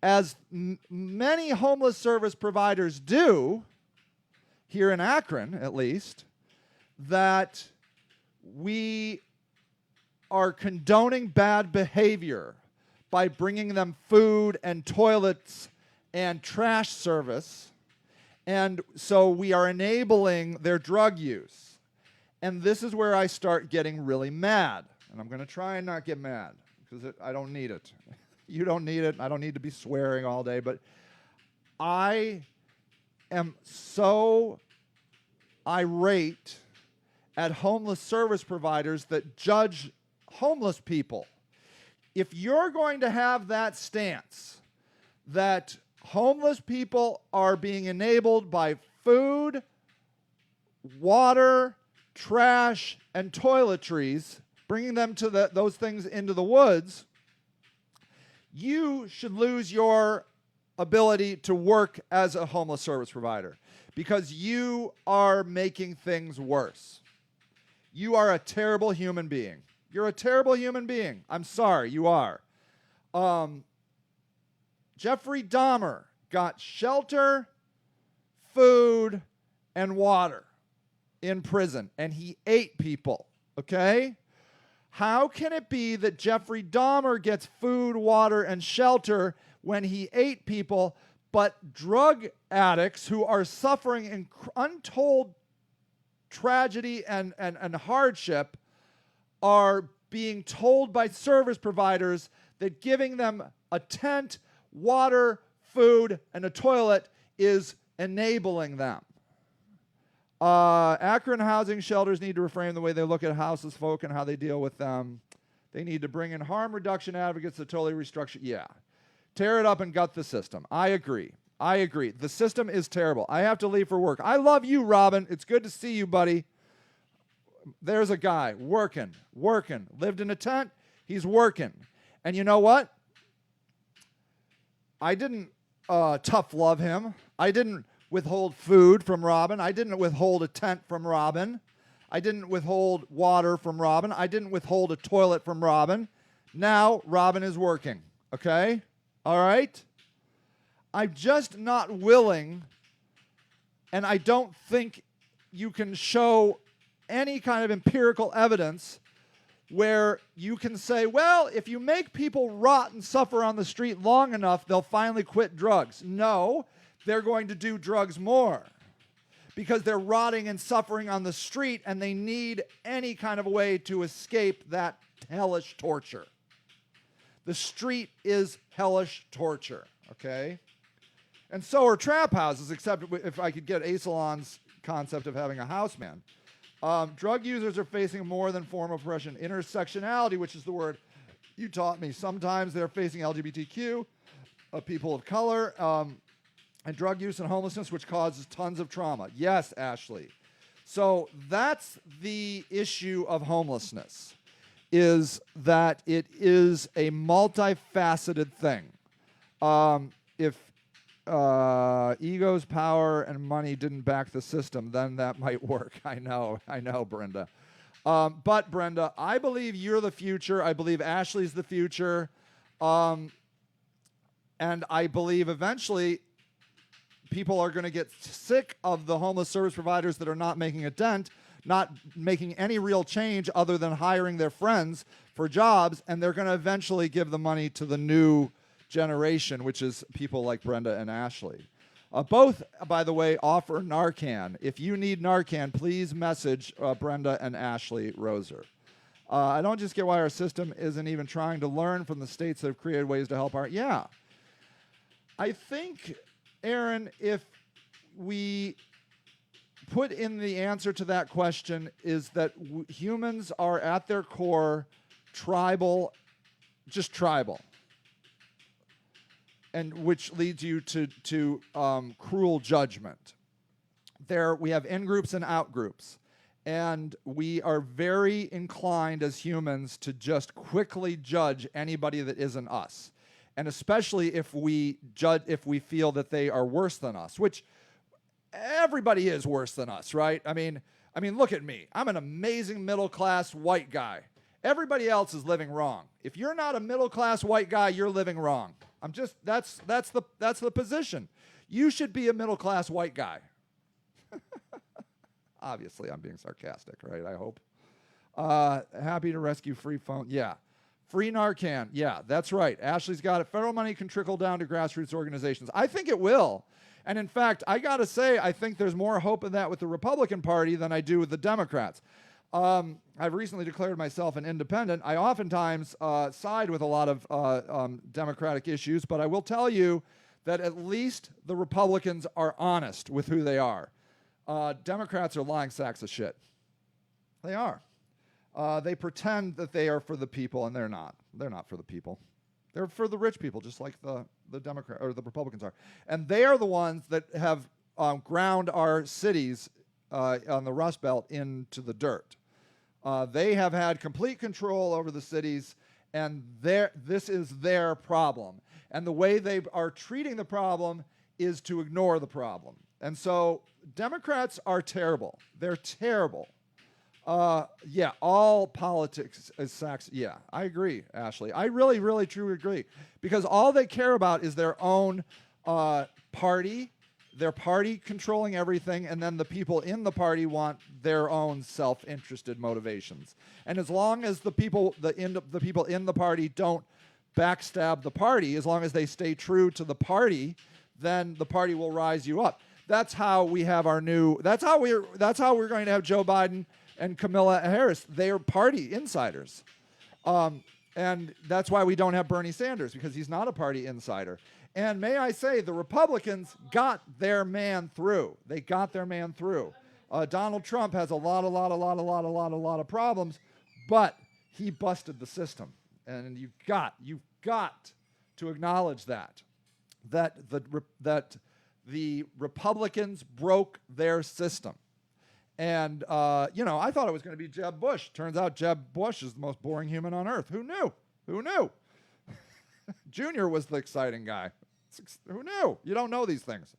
as many homeless service providers do, here in Akron at least, that we are condoning bad behavior by bringing them food and toilets and trash service. And so we are enabling their drug use. And this is where I start getting really mad. And I'm going to try and not get mad because I don't need it. You don't need it. I don't need to be swearing all day. But I am so irate at homeless service providers that judge homeless people. If you're going to have that stance that homeless people are being enabled by food, water, trash, and toiletries, bringing them to those things into the woods, you should lose your ability to work as a homeless service provider because you are making things worse. You are a terrible human being. You're a terrible human being. I'm sorry, you are. Jeffrey Dahmer got shelter, food, and water in prison, and he ate people, okay? How can it be that Jeffrey Dahmer gets food, water, and shelter when he ate people, but drug addicts who are suffering in untold tragedy and hardship are being told by service providers that giving them a tent, water, food, and a toilet is enabling them? Akron housing shelters need to reframe the way they look at houseless folk and how they deal with them. They need to bring in harm reduction advocates to totally restructure. Yeah. Tear it up and gut the system. I agree. The system is terrible. I have to leave for work. I love you, Robin. It's good to see you, buddy. There's a guy working. Lived in a tent. He's working. And you know what? I didn't tough love him. I didn't withhold food from Robin. I didn't withhold a tent from Robin. I didn't withhold water from Robin. I didn't withhold a toilet from Robin. Now Robin is working. Okay? All right? I'm just not willing, and I don't think you can show any kind of empirical evidence where you can say, well, if you make people rot and suffer on the street long enough, they'll finally quit drugs. No, they're going to do drugs more because they're rotting and suffering on the street and they need any kind of a way to escape that hellish torture. The street is hellish torture, okay? And so are trap houses, except if I could get Aisalon's concept of having a houseman. Drug users are facing more than form of oppression. Intersectionality, which is the word you taught me. Sometimes they're facing LGBTQ, people of color, and drug use and homelessness, which causes tons of trauma. Yes, Ashley. So that's the issue of homelessness, is that it is a multifaceted thing. If egos, power, and money didn't back the system, then that might work. I know, Brenda. But Brenda, I believe you're the future. I believe Ashley's the future. And I believe eventually people are going to get sick of the homeless service providers that are not making a dent, not making any real change other than hiring their friends for jobs, and they're going to eventually give the money to the new generation, which is people like Brenda and Ashley. Both, by the way, offer Narcan. If you need Narcan, please message Brenda and Ashley Roser. I don't just get why our system isn't even trying to learn from the states that have created ways to help our... Yeah. I think, Aaron, if we put in the answer to that question is that humans are at their core tribal, just tribal. And which leads you to cruel judgment. There we have in-groups and out-groups. And we are very inclined as humans to just quickly judge anybody that isn't us. And especially if we feel that they are worse than us, which everybody is worse than us, right? I mean, look at me. I'm an amazing middle-class white guy. Everybody else is living wrong. If you're not a middle-class white guy, you're living wrong. That's the position. You should be a middle-class white guy. Obviously, I'm being sarcastic, right? I hope. Happy to rescue free phone. Yeah. Free Narcan. Yeah, that's right. Ashley's got it. Federal money can trickle down to grassroots organizations. I think it will. And in fact, I got to say, I think there's more hope in that with the Republican Party than I do with the Democrats. I've recently declared myself an independent. I oftentimes side with a lot of Democratic issues, but I will tell you that at least the Republicans are honest with who they are. Democrats are lying sacks of shit. They are. They pretend that they are for the people, and they're not. They're not for the people. They're for the rich people, just like the Democrat or the Republicans are. And they are the ones that have ground our cities on the Rust Belt into the dirt. They have had complete control over the cities, and this is their problem. And the way they are treating the problem is to ignore the problem. And so Democrats are terrible. They're terrible. Yeah, all politics is sex. Yeah, I agree, Ashley. I really, really, truly agree. Because all they care about is their own party, their party controlling everything, and then the people in the party want their own self-interested motivations. And as long as the people in the party don't backstab the party, as long as they stay true to the party, then the party will rise you up. That's how we have our new. That's how we're going to have Joe Biden and Kamala Harris. They are party insiders, and that's why we don't have Bernie Sanders, because he's not a party insider. And may I say, the Republicans got their man through. They got their man through. Donald Trump has a lot of problems, but he busted the system, and you've got to acknowledge that the Republicans broke their system. And, I thought it was going to be Jeb Bush. Turns out Jeb Bush is the most boring human on earth. Who knew? Who knew? Junior was the exciting guy. Who knew? You don't know these things.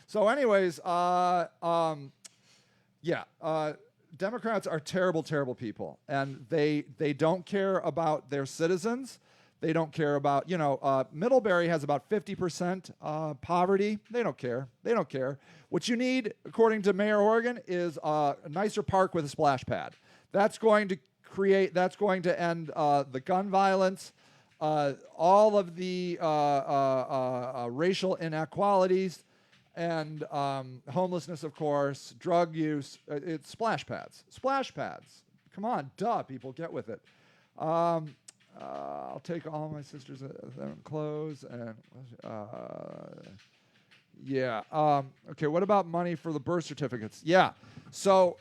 So anyways, Democrats are terrible, terrible people. And they don't care about their citizens. They don't care about, Middlebury has about 50% poverty. They don't care. They don't care. What you need, according to Mayor Horgan, is a nicer park with a splash pad. That's going to end the gun violence, all of the racial inequalities, and homelessness, of course, drug use. It's splash pads. Splash pads. Come on, duh, people, get with it. I'll take all my sisters' clothes and okay, what about money for the birth certificates? Yeah. So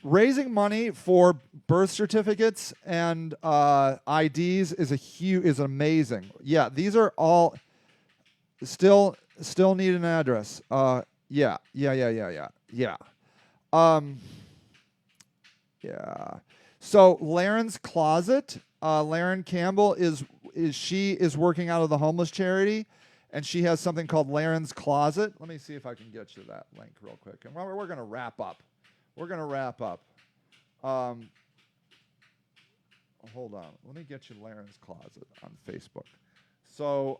raising money for birth certificates and IDs is amazing. Yeah, these are all still need an address. Yeah. Um, yeah. So Laryn's Closet, Laryn Campbell is working out of the homeless charity, and she has something called Laryn's Closet. Let me see if I can get you that link real quick. And we're going to wrap up. Hold on. Let me get you Laryn's Closet on Facebook. So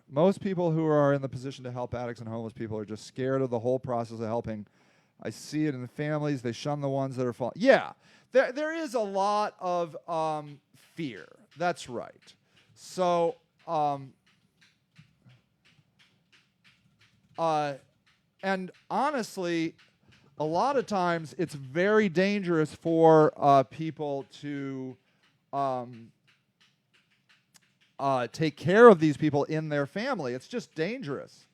most people who are in the position to help addicts and homeless people are just scared of the whole process of helping. I see it in the families. They shun the ones that are falling. Yeah, there is a lot of fear. That's right. So and honestly, a lot of times it's very dangerous for people to take care of these people in their family. It's just dangerous.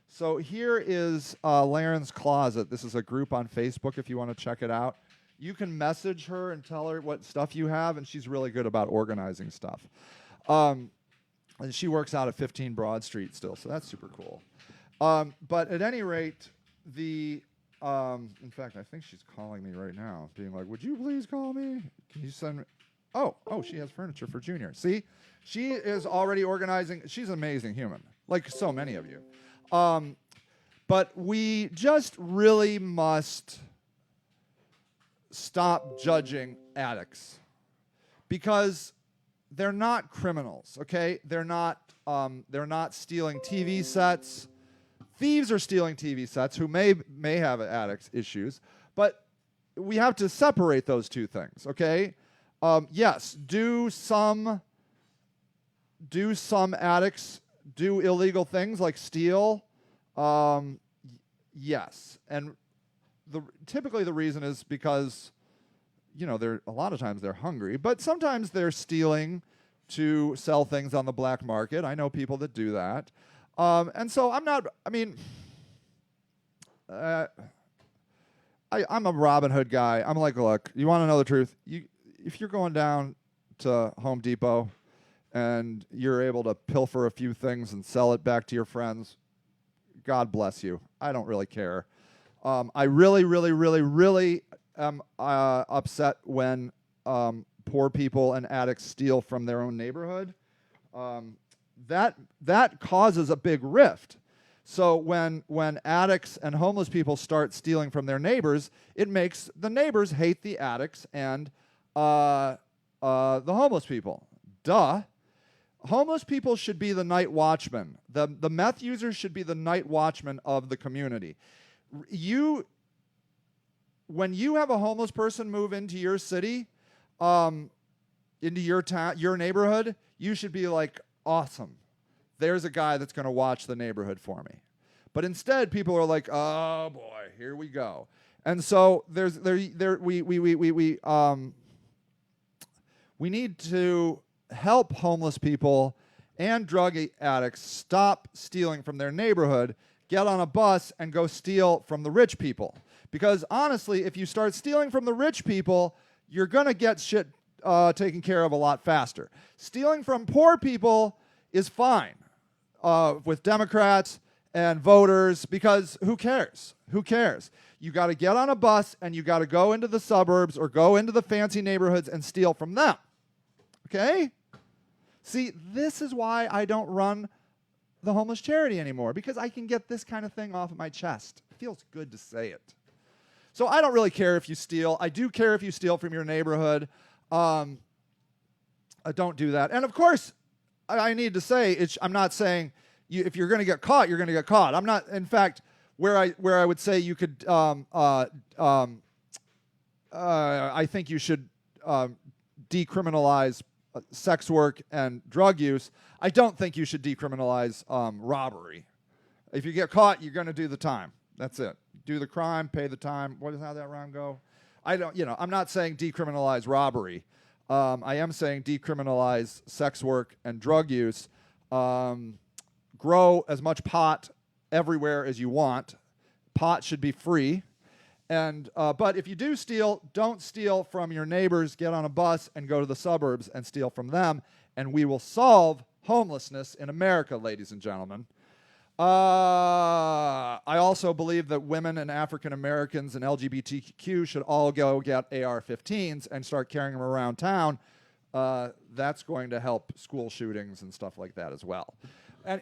So here is Laryn's Closet. This is a group on Facebook if you want to check it out. You can message her and tell her what stuff you have, and she's really good about organizing stuff. And she works out at 15 Broad Street still, so that's super cool. But at any rate, in fact, I think she's calling me right now, being like, would you please call me? Can you send me? Oh, she has furniture for Junior. See? She is already organizing. She's an amazing human, like so many of you. But we just really must stop judging addicts because they're not criminals, okay? They're not stealing TV sets. Thieves are stealing TV sets who may have addicts issues, but we have to separate those two things, okay? Yes, do some addicts do illegal things like steal? Yes, and typically the reason is because, a lot of times they're hungry, but sometimes they're stealing to sell things on the black market. I know people that do that. And so I'm a Robin Hood guy. I'm like, look, you want to know the truth? If you're going down to Home Depot and you're able to pilfer a few things and sell it back to your friends, God bless you. I don't really care. I really, really, really, really am upset when poor people and addicts steal from their own neighborhood. That causes a big rift. So when addicts and homeless people start stealing from their neighbors, it makes the neighbors hate the addicts and the homeless people. Duh. Homeless people should be the night watchmen. The meth users should be the night watchmen of the community. When you have a homeless person move into your city, into your town, your neighborhood, you should be like, awesome. There's a guy that's going to watch the neighborhood for me. But instead, people are like, oh boy, here we go. And so we need to help homeless people and drug addicts stop stealing from their neighborhood, get on a bus, and go steal from the rich people. Because honestly, if you start stealing from the rich people, you're going to get shit taken care of a lot faster. Stealing from poor people is fine with Democrats and voters because who cares? Who cares? You got to get on a bus and you got to go into the suburbs or go into the fancy neighborhoods and steal from them. Okay? See, this is why I don't run the homeless charity anymore, because I can get this kind of thing off of my chest. It feels good to say it. So I don't really care if you steal. I do care if you steal from your neighborhood. Don't do that. And of course, I need to say, I'm not saying if you're going to get caught, you're going to get caught. I'm not. In fact, where I would say you could, I think you should decriminalize sex work and drug use. I don't think you should decriminalize robbery. If you get caught, you're going to do the time. That's it. Do the crime, pay the time. How that rhyme go? I'm not saying decriminalize robbery. I am saying decriminalize sex work and drug use. Grow as much pot everywhere as you want. Pot should be free. But if you do steal, don't steal from your neighbors. Get on a bus and go to the suburbs and steal from them. And we will solve homelessness in America, ladies and gentlemen. I also believe that women and African Americans and LGBTQ should all go get AR-15s and start carrying them around town. That's going to help school shootings and stuff like that as well. And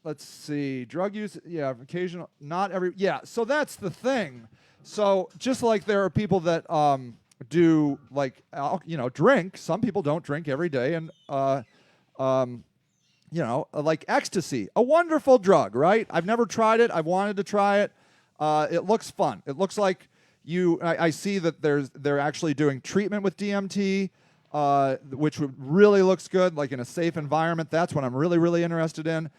let's see, drug use, yeah, occasional, not every, yeah, so that's the thing. So just like there are people that do like, drink, some people don't drink every day, and like ecstasy, a wonderful drug, right? I've never tried it. I've wanted to try it. It looks fun. It looks like I see that they're actually doing treatment with DMT, which really looks good, like in a safe environment. That's what I'm really, really interested in.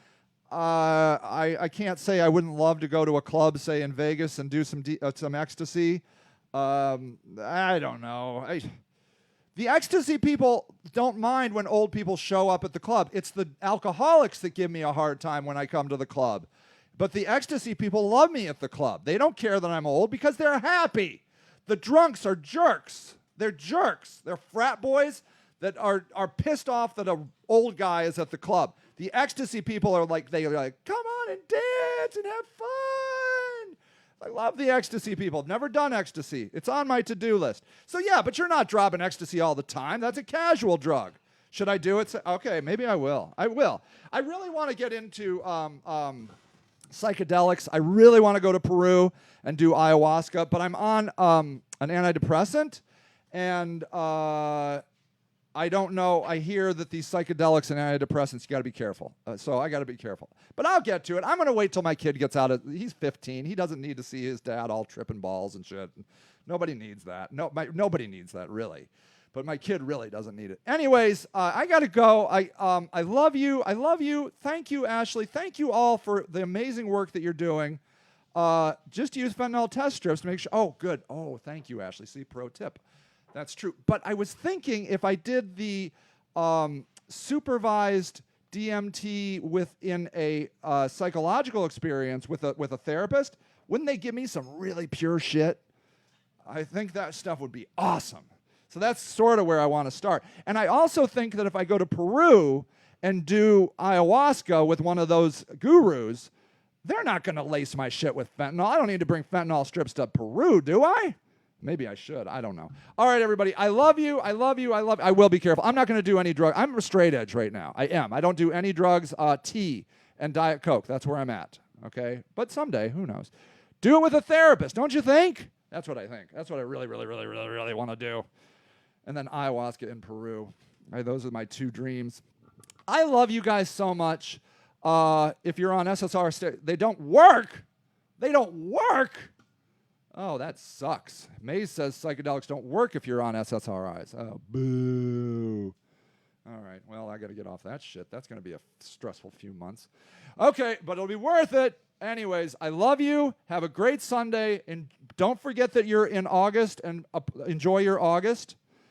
I can't say I wouldn't love to go to a club, say in Vegas, and do some ecstasy. I don't know. The ecstasy people don't mind when old people show up at the club. It's the alcoholics that give me a hard time when I come to the club. But the ecstasy people love me at the club. They don't care that I'm old because they're happy. The drunks are jerks. They're jerks. They're frat boys that are pissed off that an old guy is at the club. The ecstasy people are like, come on and dance and have fun. I love the ecstasy people. Never done ecstasy. It's on my to-do list. So yeah, but you're not dropping ecstasy all the time. That's a casual drug. Should I do it? Okay, maybe I will. I will. I really want to get into psychedelics. I really want to go to Peru and do ayahuasca, but I'm on an antidepressant, and I don't know. I hear that these psychedelics and antidepressants, you got to be careful. So I got to be careful. But I'll get to it. I'm going to wait till my kid gets out he's 15. He doesn't need to see his dad all tripping balls and shit. Nobody needs that. Nobody needs that, really. But my kid really doesn't need it. Anyways, I got to go. I love you. I love you. Thank you, Ashley. Thank you all for the amazing work that you're doing. Just use fentanyl test strips to make sure. Oh, good. Oh, thank you, Ashley. See, pro tip. That's true. But I was thinking if I did the supervised DMT within a psychological experience with a therapist, wouldn't they give me some really pure shit? I think that stuff would be awesome. So that's sort of where I want to start. And I also think that if I go to Peru and do ayahuasca with one of those gurus, they're not going to lace my shit with fentanyl. I don't need to bring fentanyl strips to Peru, do I? Maybe I should. I don't know. All right, everybody. I love you. I love you. I love you. I will be careful. I'm not going to do any drug. I'm a straight edge right now. I am. I don't do any drugs. Tea and Diet Coke. That's where I'm at. Okay? But someday, who knows? Do it with a therapist, don't you think? That's what I think. That's what I really, really, really, really, really want to do. And then ayahuasca in Peru. All right, those are my two dreams. I love you guys so much. If you're on SSR, they don't work. They don't work. Oh, that sucks. Maze says psychedelics don't work if you're on SSRIs. Oh, boo. All right, well, I got to get off that shit. That's going to be a stressful few months. Okay, but it'll be worth it. Anyways, I love you. Have a great Sunday. And don't forget that you're in August, and enjoy your August.